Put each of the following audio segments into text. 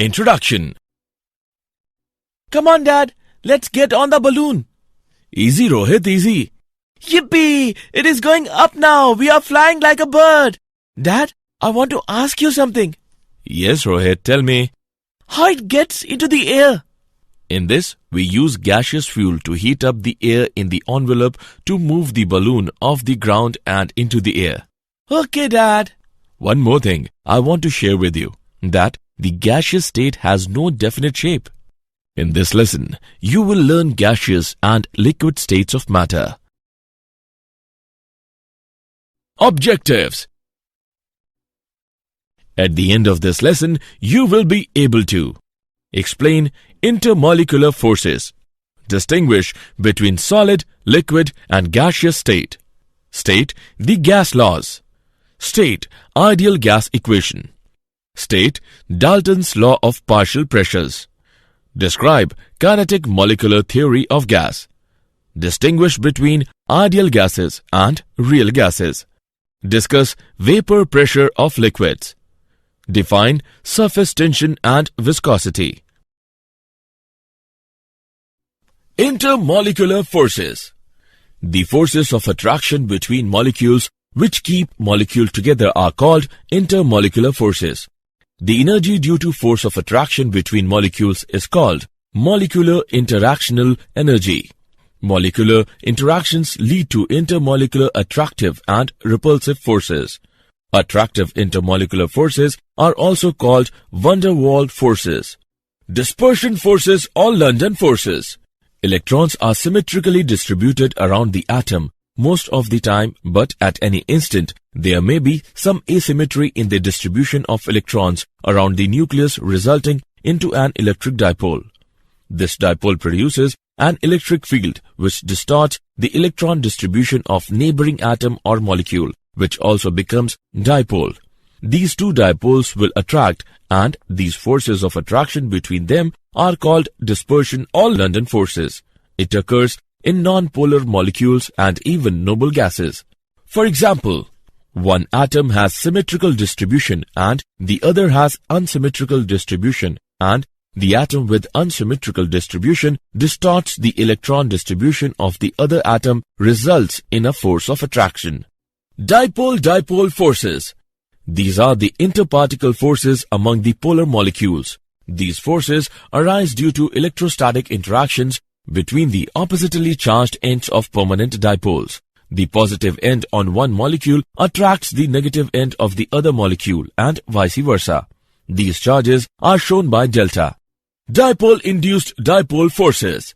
Introduction. Come on, Dad. Let's get on the balloon. Easy, Rohit, easy. Yippee! It is going up now. We are flying like a bird. Dad, I want to ask you something. Yes, Rohit, tell me. How it gets into the air? In this, we use gaseous fuel to heat up the air in the envelope to move the balloon off the ground and into the air. Okay, Dad. One more thing I want to share with you, that the gaseous state has no definite shape. In this lesson, you will learn gaseous and liquid states of matter. Objectives. At the end of this lesson, you will be able to explain intermolecular forces, distinguish between solid, liquid and gaseous state, state the gas laws, state ideal gas equation, state Dalton's law of partial pressures, describe kinetic molecular theory of gas, distinguish between ideal gases and real gases, discuss vapor pressure of liquids, define surface tension and viscosity. Intermolecular forces. The forces of attraction between molecules which keep molecules together are called intermolecular forces. The energy due to force of attraction between molecules is called molecular interactional energy. Molecular interactions lead to intermolecular attractive and repulsive forces. Attractive intermolecular forces are also called van der Waals forces, dispersion forces or London forces. Electrons are symmetrically distributed around the atom most of the time, but at any instant there may be some asymmetry in the distribution of electrons around the nucleus, resulting into an electric dipole. This dipole produces an electric field which distorts the electron distribution of neighboring atom or molecule, which also becomes dipole. These two dipoles will attract, and these forces of attraction between them are called dispersion or London forces. It occurs in non-polar molecules and even noble gases. For example, one atom has symmetrical distribution and the other has unsymmetrical distribution, and the atom with unsymmetrical distribution distorts the electron distribution of the other atom, results in a force of attraction. Dipole-dipole forces. These are the interparticle forces among the polar molecules. These forces arise due to electrostatic interactions between the oppositely charged ends of permanent dipoles. The positive end on one molecule attracts the negative end of the other molecule and vice versa. These charges are shown by delta. Dipole-induced dipole forces.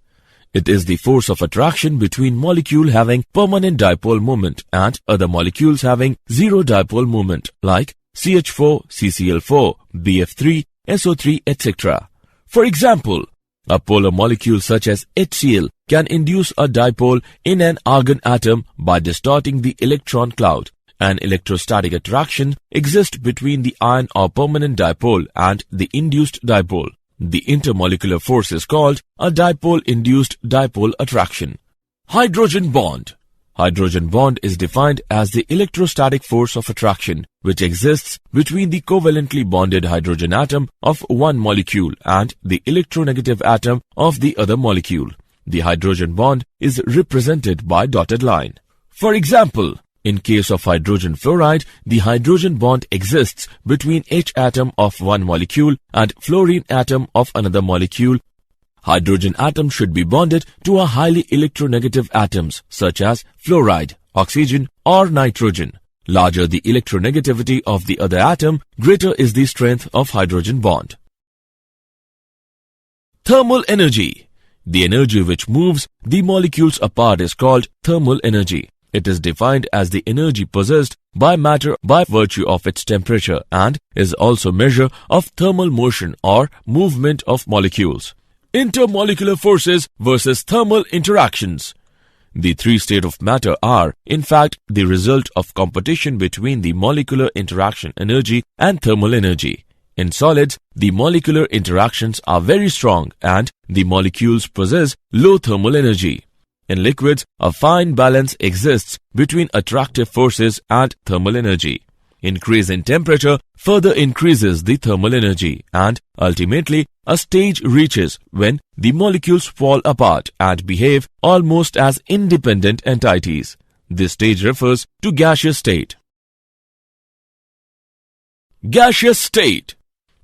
It is the force of attraction between molecule having permanent dipole moment and other molecules having zero dipole moment, like CH4, CCl4, BF3, SO3, etc. For example, a polar molecule such as HCl can induce a dipole in an argon atom by distorting the electron cloud. An electrostatic attraction exists between the ion or permanent dipole and the induced dipole. The intermolecular force is called a dipole-induced dipole attraction. Hydrogen bond. Hydrogen bond is defined as the electrostatic force of attraction which exists between the covalently bonded hydrogen atom of one molecule and the electronegative atom of the other molecule. The hydrogen bond is represented by dotted line. For example, in case of hydrogen fluoride, the hydrogen bond exists between H atom of one molecule and fluorine atom of another molecule. Hydrogen atom should be bonded to a highly electronegative atoms such as fluoride, oxygen or nitrogen. Larger the electronegativity of the other atom, greater is the strength of hydrogen bond. Thermal energy. The energy which moves the molecules apart is called thermal energy. It is defined as the energy possessed by matter by virtue of its temperature and is also a measure of thermal motion or movement of molecules. Intermolecular forces versus thermal interactions. The three states of matter are, in fact, the result of competition between the molecular interaction energy and thermal energy. In solids, the molecular interactions are very strong and the molecules possess low thermal energy. In liquids, a fine balance exists between attractive forces and thermal energy. Increase in temperature further increases the thermal energy, and ultimately a stage reaches when the molecules fall apart and behave almost as independent entities. This stage refers to gaseous state. Gaseous state.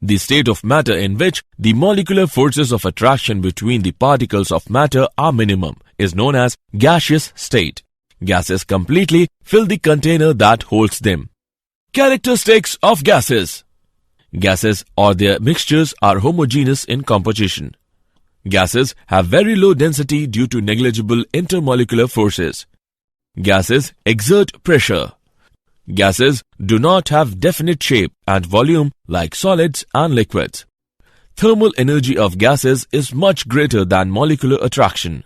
The state of matter in which the molecular forces of attraction between the particles of matter are minimum is known as gaseous state. Gases completely fill the container that holds them. Characteristics of gases. Gases or their mixtures are homogeneous in composition. Gases have very low density due to negligible intermolecular forces. Gases exert pressure. Gases do not have definite shape and volume like solids and liquids. Thermal energy of gases is much greater than molecular attraction.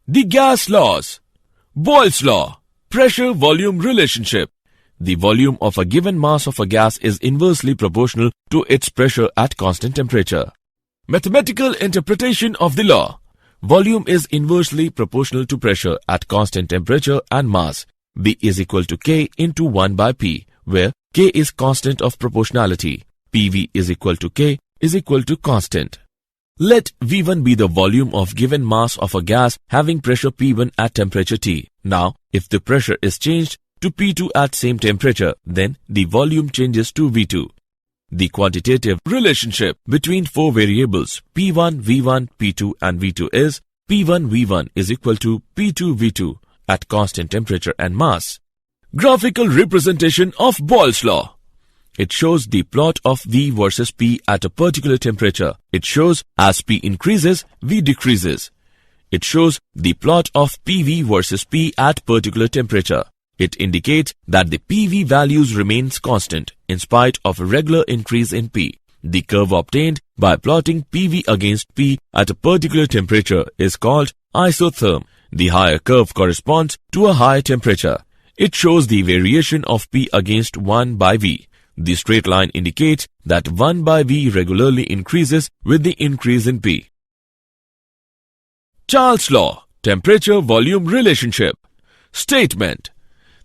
The gas laws. Boyle's law. Pressure-volume relationship. The volume of a given mass of a gas is inversely proportional to its pressure at constant temperature. Mathematical interpretation of the law. Volume is inversely proportional to pressure at constant temperature and mass. V is equal to K into 1 by P, where K is constant of proportionality. PV is equal to K is equal to constant. Let V1 be the volume of given mass of a gas having pressure P1 at temperature T. Now, if the pressure is changed to P2 at same temperature, then the volume changes to V2. The quantitative relationship between four variables P1, V1, P2 and V2 is P1 V1 is equal to P2 V2 at constant temperature and mass. Graphical representation of Boyle's law. It shows the plot of V versus P at a particular temperature. It shows as P increases, V decreases. It shows the plot of PV versus P at particular temperature. It indicates that the PV values remains constant in spite of a regular increase in P. The curve obtained by plotting PV against P at a particular temperature is called isotherm. The higher curve corresponds to a higher temperature. It shows the variation of P against 1 by V. The straight line indicates that 1 by V regularly increases with the increase in P. Charles' law. Temperature-volume relationship. Statement.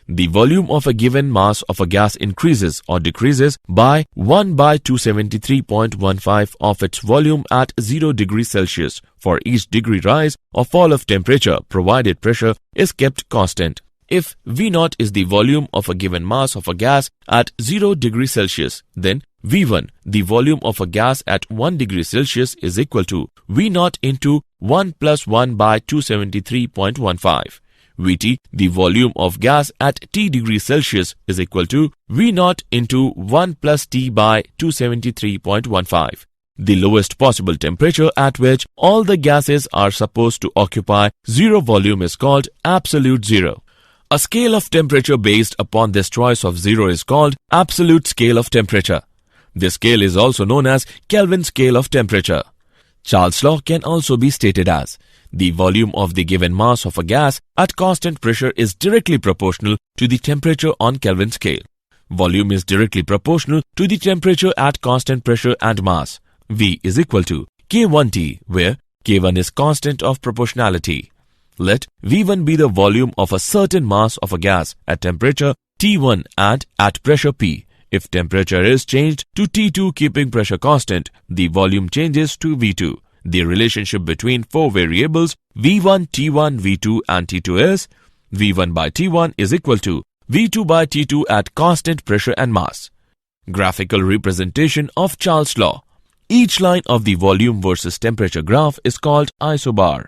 The volume of a given mass of a gas increases or decreases by 1 by 273.15 of its volume at 0 degrees Celsius for each degree rise or fall of temperature provided pressure is kept constant. If V0 is the volume of a given mass of a gas at 0 degrees Celsius, then V1, the volume of a gas at 1 degree Celsius, is equal to V0 into 1 plus 1 by 273.15. Vt, the volume of gas at T degrees Celsius, is equal to V0 into 1 plus T by 273.15. The lowest possible temperature at which all the gases are supposed to occupy zero volume is called absolute zero. A scale of temperature based upon this choice of zero is called absolute scale of temperature. This scale is also known as Kelvin scale of temperature. Charles' law can also be stated as the volume of the given mass of a gas at constant pressure is directly proportional to the temperature on Kelvin scale. Volume is directly proportional to the temperature at constant pressure and mass. V is equal to K1T, where K1 is constant of proportionality. Let V1 be the volume of a certain mass of a gas at temperature T1 and at pressure P. If temperature is changed to T2 keeping pressure constant, the volume changes to V2. The relationship between four variables V1, T1, V2 and T2 is V1 by T1 is equal to V2 by T2 at constant pressure and mass. Graphical representation of Charles' law. Each line of the volume versus temperature graph is called isobar.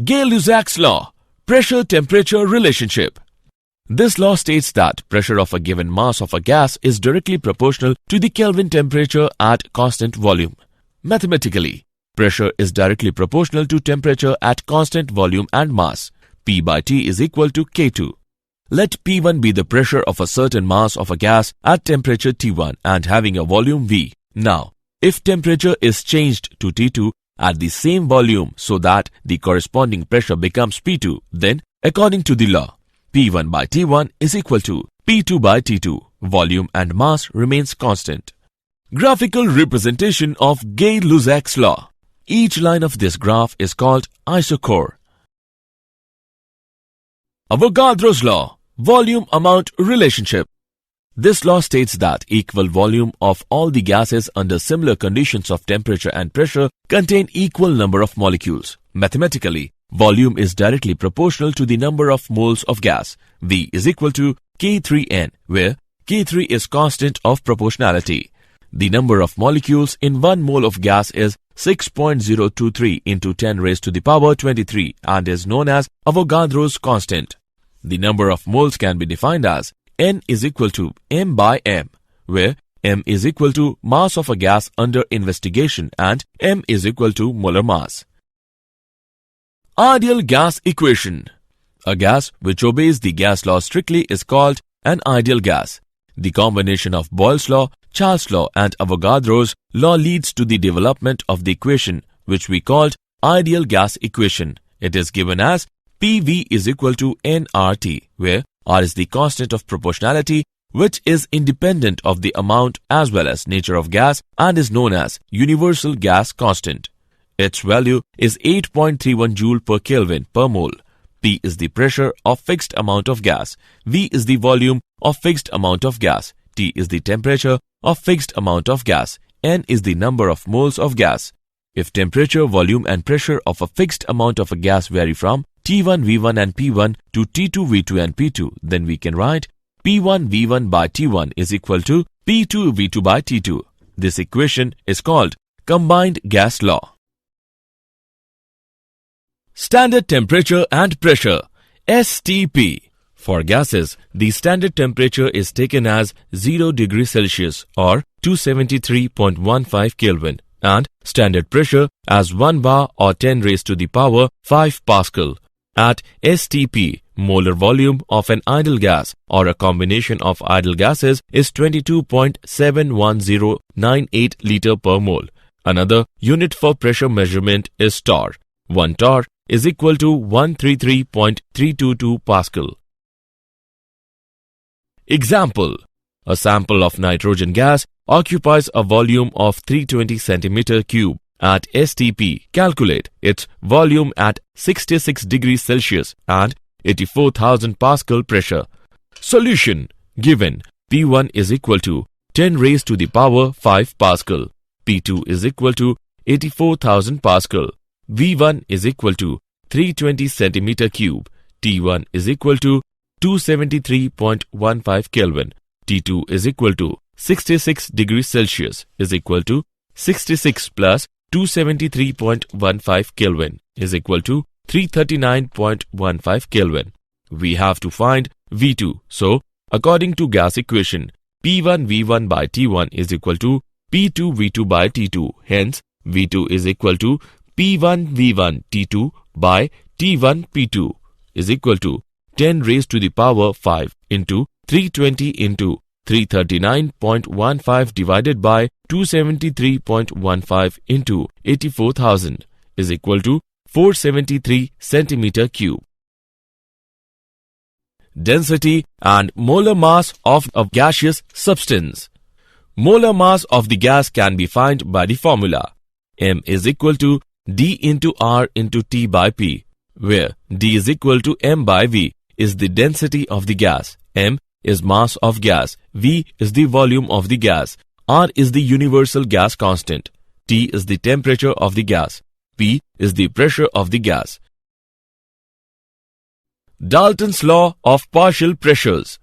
Gay-Lussac's law. Pressure-temperature relationship. This law states that pressure of a given mass of a gas is directly proportional to the Kelvin temperature at constant volume. Mathematically, pressure is directly proportional to temperature at constant volume and mass. P by T is equal to K2. Let P1 be the pressure of a certain mass of a gas at temperature T1 and having a volume V. Now, if temperature is changed to T2 at the same volume so that the corresponding pressure becomes P2, then according to the law, P1 by T1 is equal to P2 by T2. Volume and mass remains constant. Graphical representation of Gay-Lussac's law. Each line of this graph is called isochore. Avogadro's law. Volume-amount relationship. This law states that equal volume of all the gases under similar conditions of temperature and pressure contain equal number of molecules. Mathematically, volume is directly proportional to the number of moles of gas. V is equal to K3N, where K3 is constant of proportionality. The number of molecules in 1 mole of gas is 6.023 into 10 raised to the power 23 and is known as Avogadro's constant. The number of moles can be defined as N is equal to M by M, where M is equal to mass of a gas under investigation and M is equal to molar mass. Ideal gas equation. A gas which obeys the gas law strictly is called an ideal gas. The combination of Boyle's law, Charles' law and Avogadro's law leads to the development of the equation which we called ideal gas equation. It is given as PV is equal to nRT, where R is the constant of proportionality which is independent of the amount as well as nature of gas and is known as universal gas constant. Its value is 8.31 joule per Kelvin per mole. P is the pressure of fixed amount of gas. V is the volume of fixed amount of gas. T is the temperature of fixed amount of gas. N is the number of moles of gas. If temperature, volume and pressure of a fixed amount of a gas vary from T1 V1 and P1 to T2 V2 and P2, then we can write P1 V1 by T1 is equal to P2 V2 by T2. This equation is called combined gas law. Standard temperature and pressure, STP. For gases, the standard temperature is taken as 0 degrees Celsius or 273.15 Kelvin and standard pressure as 1 bar or 10 raised to the power 5 Pascal. At STP, molar volume of an ideal gas or a combination of ideal gases is 22.71098 liter per mole. Another unit for pressure measurement is torr. 1 torr is equal to 133.322 Pascal. Example: a sample of nitrogen gas occupies a volume of 320 cm cube. At STP, calculate its volume at 66 degrees Celsius and 84,000 Pascal pressure. Solution: given P1 is equal to 10 raised to the power 5 Pascal, P2 is equal to 84,000 Pascal, V1 is equal to 320 cm cube, T1 is equal to 273.15 Kelvin, T2 is equal to 66 degrees Celsius is equal to 66 plus 273.15 Kelvin is equal to 339.15 Kelvin. We have to find V2. So, according to gas equation, P1 V1 by T1 is equal to P2 V2 by T2. Hence, V2 is equal to P1 V1 T2 by T1 P2 is equal to 10 raised to the power 5 into 320 into 339.15 divided by 273.15 into 84,000 is equal to 473 centimeter cube. Density and molar mass of a gaseous substance. Molar mass of the gas can be found by the formula M is equal to D into R into T by P, where D is equal to M by V is the density of the gas, M is mass of gas, V is the volume of the gas, R is the universal gas constant, T is the temperature of the gas, P is the pressure of the gas. Dalton's law of partial pressures.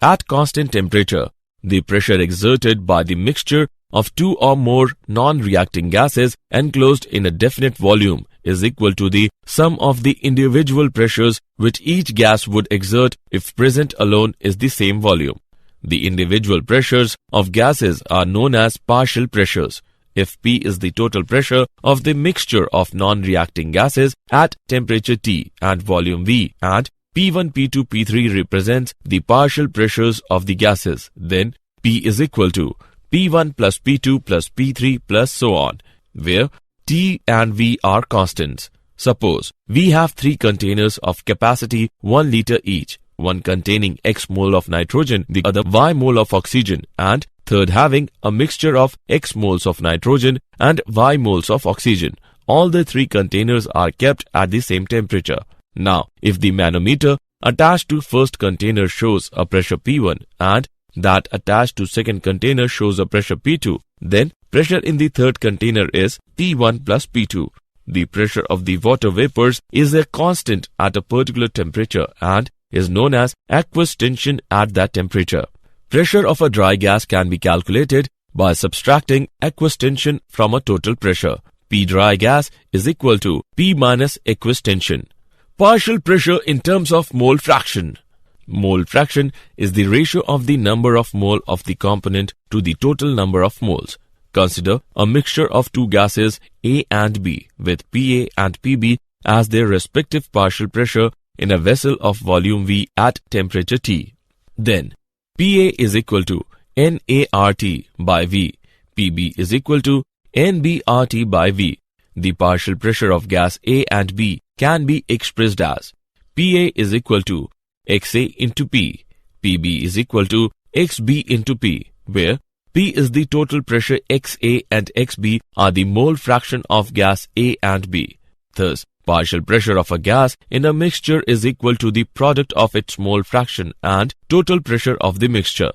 At constant temperature, the pressure exerted by the mixture of two or more non-reacting gases enclosed in a definite volume is equal to the sum of the individual pressures which each gas would exert if present alone is the same volume. The individual pressures of gases are known as partial pressures. If P is the total pressure of the mixture of non-reacting gases at temperature T and volume V, and P1, P2, P3 represents the partial pressures of the gases, then P is equal to P1 plus P2 plus P3 plus so on, where T and V are constants. Suppose we have 3 containers of capacity 1 liter each, one containing X mole of nitrogen, the other Y mole of oxygen, and third having a mixture of X moles of nitrogen and Y moles of oxygen. All the 3 containers are kept at the same temperature. Now, if the manometer attached to first container shows a pressure P1 and that attached to second container shows a pressure P2, then pressure in the third container is P1 plus P2. The pressure of the water vapors is a constant at a particular temperature and is known as aqueous tension at that temperature. Pressure of a dry gas can be calculated by subtracting aqueous tension from a total pressure. P dry gas is equal to P minus aqueous tension. Partial pressure in terms of mole fraction. Mole fraction is the ratio of the number of mole of the component to the total number of moles. Consider a mixture of two gases A and B with PA and PB as their respective partial pressure in a vessel of volume V at temperature T. Then, PA is equal to NART by V. PB is equal to NBRT by V. The partial pressure of gas A and B can be expressed as PA is equal to XA into P. PB is equal to XB into P, where P is the total pressure, XA and XB are the mole fraction of gas A and B. Thus, partial pressure of a gas in a mixture is equal to the product of its mole fraction and total pressure of the mixture.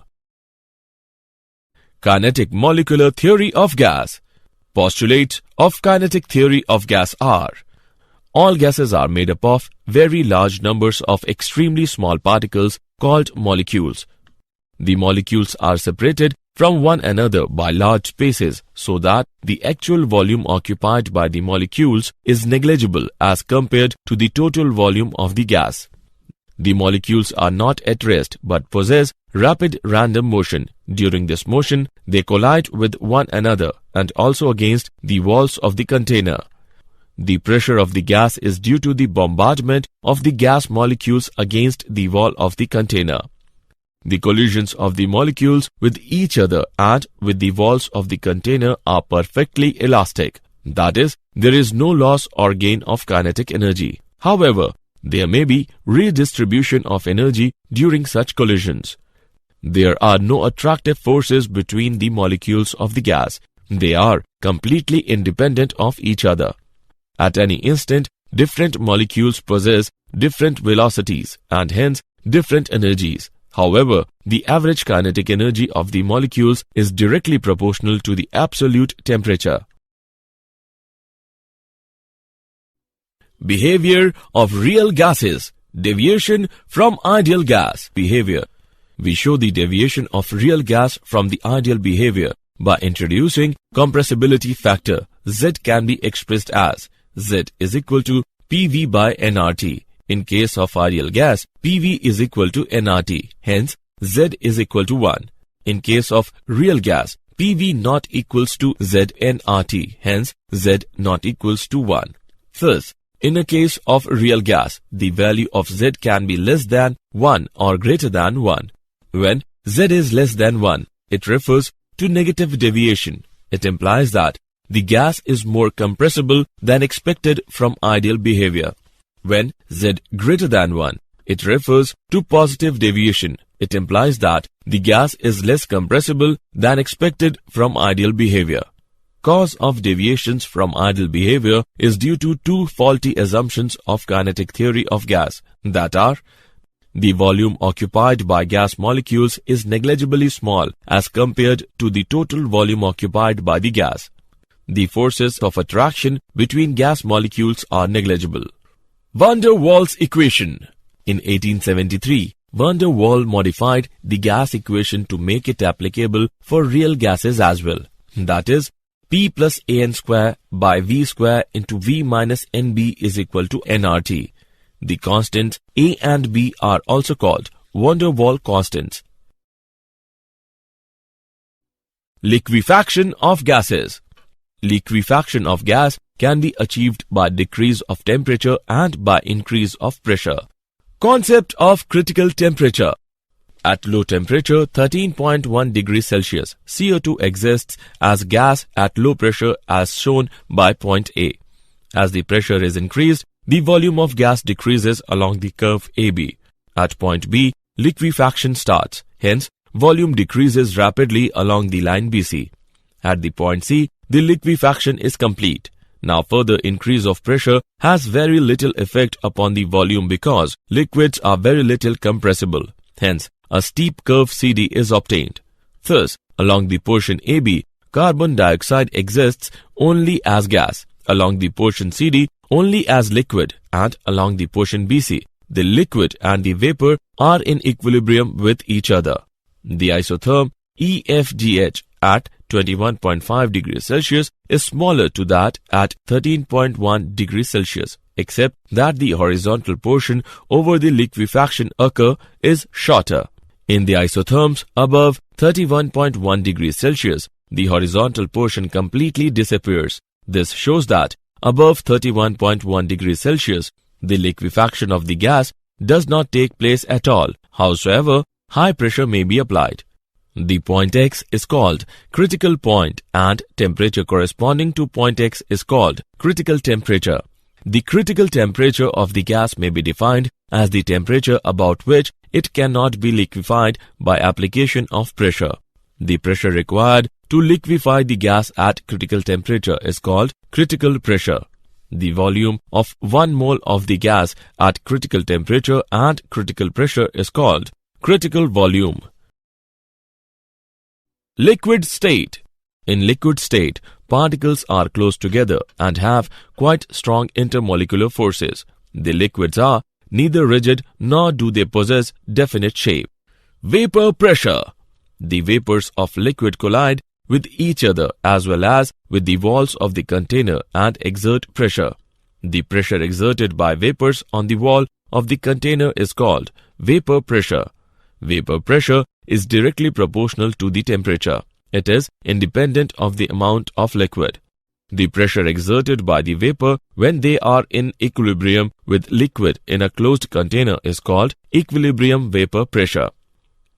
Kinetic molecular theory of gas. Postulates of kinetic theory of gas are: all gases are made up of very large numbers of extremely small particles called molecules. The molecules are separated from one another by large spaces so that the actual volume occupied by the molecules is negligible as compared to the total volume of the gas. The molecules are not at rest but possess rapid random motion. During this motion, they collide with one another and also against the walls of the container. The pressure of the gas is due to the bombardment of the gas molecules against the wall of the container. The collisions of the molecules with each other and with the walls of the container are perfectly elastic. That is, there is no loss or gain of kinetic energy. However, there may be redistribution of energy during such collisions. There are no attractive forces between the molecules of the gas. They are completely independent of each other. At any instant, different molecules possess different velocities and hence different energies. However, the average kinetic energy of the molecules is directly proportional to the absolute temperature. Behavior of real gases. Deviation from ideal gas behavior. We show the deviation of real gas from the ideal behavior by introducing compressibility factor. Z can be expressed as Z is equal to PV by nRT. In case of ideal gas, PV is equal to nRT. Hence, Z is equal to 1. In case of real gas, PV not equals to Z nRT. Hence, Z not equals to 1. Thus, in a case of real gas, the value of Z can be less than 1 or greater than 1. When Z is less than 1, it refers to negative deviation. It implies that the gas is more compressible than expected from ideal behavior. When Z greater than 1, it refers to positive deviation. It implies that the gas is less compressible than expected from ideal behavior. Cause of deviations from ideal behavior is due to two faulty assumptions of kinetic theory of gas, that are: the volume occupied by gas molecules is negligibly small as compared to the total volume occupied by the gas. The forces of attraction between gas molecules are negligible. Van der Waals equation. In 1873, Van der Waals modified the gas equation to make it applicable for real gases as well. That is, P plus An square by V square into V minus Nb is equal to nRT. The constants A and B are also called Van der Waals constants. Liquefaction of gases. Liquefaction of gas can be achieved by decrease of temperature and by increase of pressure. Concept of critical temperature. At low temperature 13.1 degrees Celsius, CO2 exists as gas at low pressure as shown by point A. As the pressure is increased, the volume of gas decreases along the curve AB. At point B, liquefaction starts. Hence, volume decreases rapidly along the line BC. At the point C, the liquefaction is complete. Now further increase of pressure has very little effect upon the volume because liquids are very little compressible. Hence, a steep curve CD is obtained. Thus, along the portion AB, carbon dioxide exists only as gas, along the portion CD only as liquid, and along the portion BC, the liquid and the vapor are in equilibrium with each other. The isotherm EFGH at 21.5 degrees Celsius is smaller to that at 13.1 degrees Celsius, except that the horizontal portion over the liquefaction occur is shorter. In the isotherms above 31.1 degrees Celsius, the horizontal portion completely disappears. This shows that above 31.1 degrees Celsius, the liquefaction of the gas does not take place at all. However, high pressure may be applied. The point X is called critical point and temperature corresponding to point X is called critical temperature. The critical temperature of the gas may be defined as the temperature about which it cannot be liquefied by application of pressure. The pressure required to liquefy the gas at critical temperature is called critical pressure. The volume of 1 mole of the gas at critical temperature and critical pressure is called critical volume. Liquid state. In liquid state, particles are close together and have quite strong intermolecular forces. The liquids are neither rigid nor do they possess definite shape. Vapor pressure. The vapors of liquid collide with each other as well as with the walls of the container and exert pressure. The pressure exerted by vapors on the wall of the container is called vapor pressure. Vapor pressure is directly proportional to the temperature. It is independent of the amount of liquid. The pressure exerted by the vapor when they are in equilibrium with liquid in a closed container is called equilibrium vapor pressure.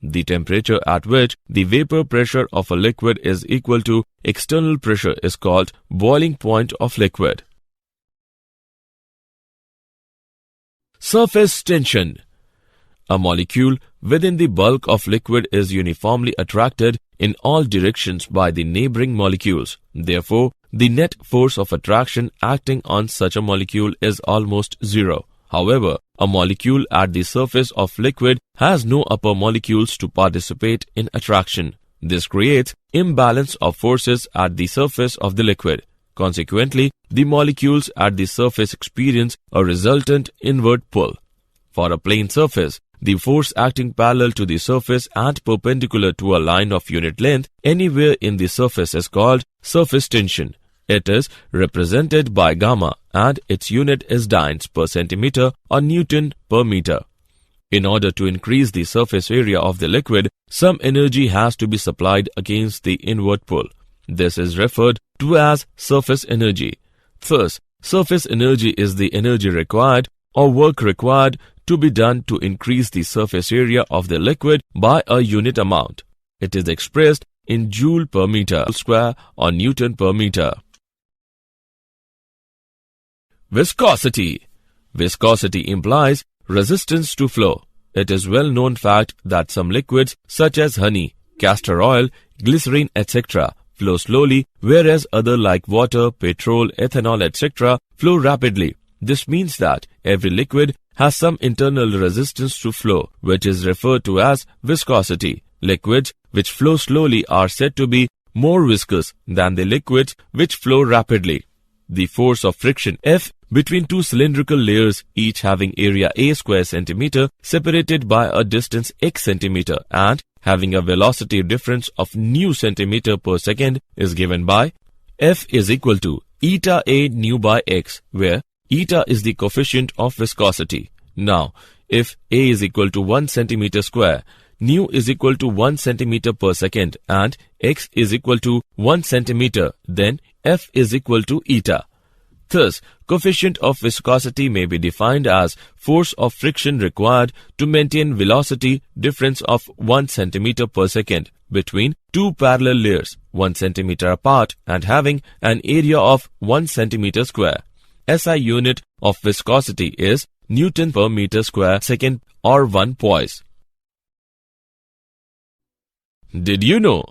The temperature at which the vapor pressure of a liquid is equal to external pressure is called boiling point of liquid. Surface tension. A molecule within the bulk of liquid is uniformly attracted in all directions by the neighboring molecules. Therefore, the net force of attraction acting on such a molecule is almost zero. However, a molecule at the surface of liquid has no upper molecules to participate in attraction. This creates imbalance of forces at the surface of the liquid. Consequently, the molecules at the surface experience a resultant inward pull. For a plane surface, the force acting parallel to the surface and perpendicular to a line of unit length anywhere in the surface is called surface tension. It is represented by gamma and its unit is dynes per centimeter or Newton per meter. In order to increase the surface area of the liquid, some energy has to be supplied against the inward pull. This is referred to as surface energy. Thus, surface energy is the energy required or work required to be done to increase the surface area of the liquid by a unit amount. It is expressed in joule per meter square or Newton per meter. Viscosity. Viscosity implies resistance to flow. It is well-known fact that some liquids such as honey, castor oil, glycerine, etc. flow slowly, whereas other like water, petrol, ethanol, etc. flow rapidly. This means that every liquid has some internal resistance to flow, which is referred to as viscosity. Liquids which flow slowly are said to be more viscous than the liquids which flow rapidly. The force of friction F between two cylindrical layers, each having area A square centimeter separated by a distance x centimeter and having a velocity difference of nu centimeter per second is given by F is equal to eta A nu by x, where eta is the coefficient of viscosity. Now, if A is equal to 1 centimeter square, nu is equal to 1 centimeter per second and x is equal to 1 centimeter, then F is equal to eta. Thus, coefficient of viscosity may be defined as force of friction required to maintain velocity difference of 1 centimeter per second between two parallel layers 1 centimeter apart and having an area of 1 centimeter square. SI unit of viscosity is Newton per meter square second or 1 poise. Did you know?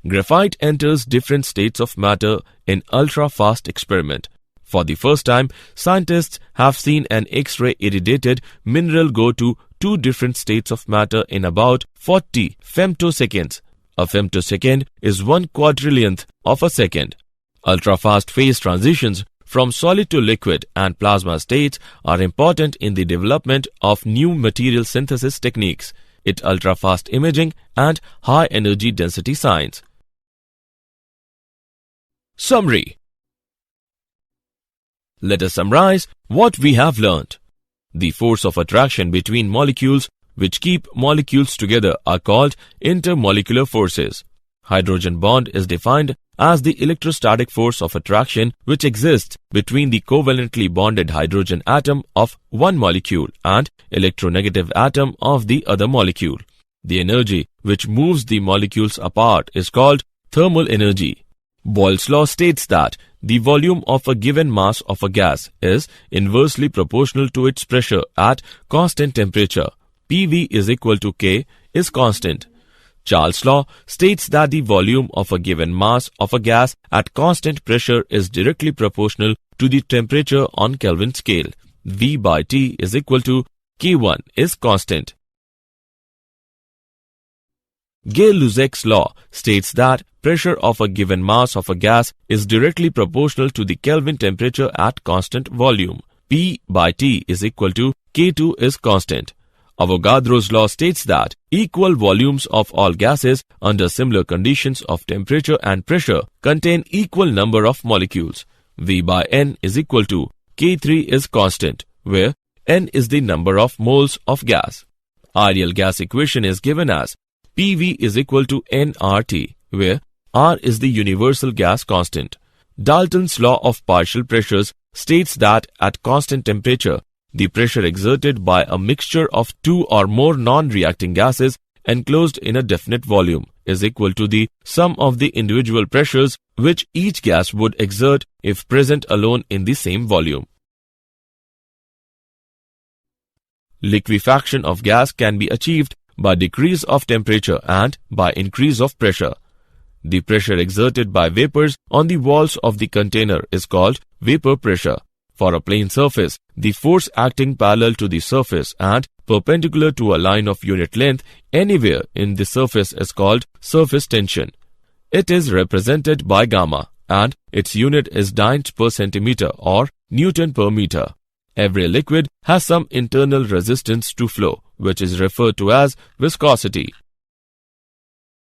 Graphite enters different states of matter in ultra-fast experiment. For the first time, scientists have seen an X-ray irradiated mineral go to two different states of matter in about 40 femtoseconds. A femtosecond is 1/400th of a second. Ultra-fast phase transitions from solid to liquid and plasma states are important in the development of new material synthesis techniques, ultra-fast imaging and high energy density science. Summary. Let us summarize what we have learnt. The force of attraction between molecules which keep molecules together are called intermolecular forces. Hydrogen bond is defined as the electrostatic force of attraction which exists between the covalently bonded hydrogen atom of one molecule and electronegative atom of the other molecule. The energy which moves the molecules apart is called thermal energy. Boyle's law states that the volume of a given mass of a gas is inversely proportional to its pressure at constant temperature. PV is equal to K is constant. Charles' law states that the volume of a given mass of a gas at constant pressure is directly proportional to the temperature on Kelvin scale. V by T is equal to K1 is constant. Gay-Lussac's law states that pressure of a given mass of a gas is directly proportional to the Kelvin temperature at constant volume. P by T is equal to K2 is constant. Avogadro's law states that equal volumes of all gases under similar conditions of temperature and pressure contain equal number of molecules. V by N is equal to K3 is constant, where N is the number of moles of gas. Ideal gas equation is given as PV is equal to nRT, where R is the universal gas constant. Dalton's law of partial pressures states that at constant temperature, the pressure exerted by a mixture of two or more non-reacting gases enclosed in a definite volume is equal to the sum of the individual pressures which each gas would exert if present alone in the same volume. Liquefaction of gas can be achieved by decrease of temperature and by increase of pressure. The pressure exerted by vapors on the walls of the container is called vapor pressure. For a plane surface, the force acting parallel to the surface and perpendicular to a line of unit length anywhere in the surface is called surface tension. It is represented by gamma and its unit is dynes per centimeter or Newton per meter. Every liquid has some internal resistance to flow, which is referred to as viscosity.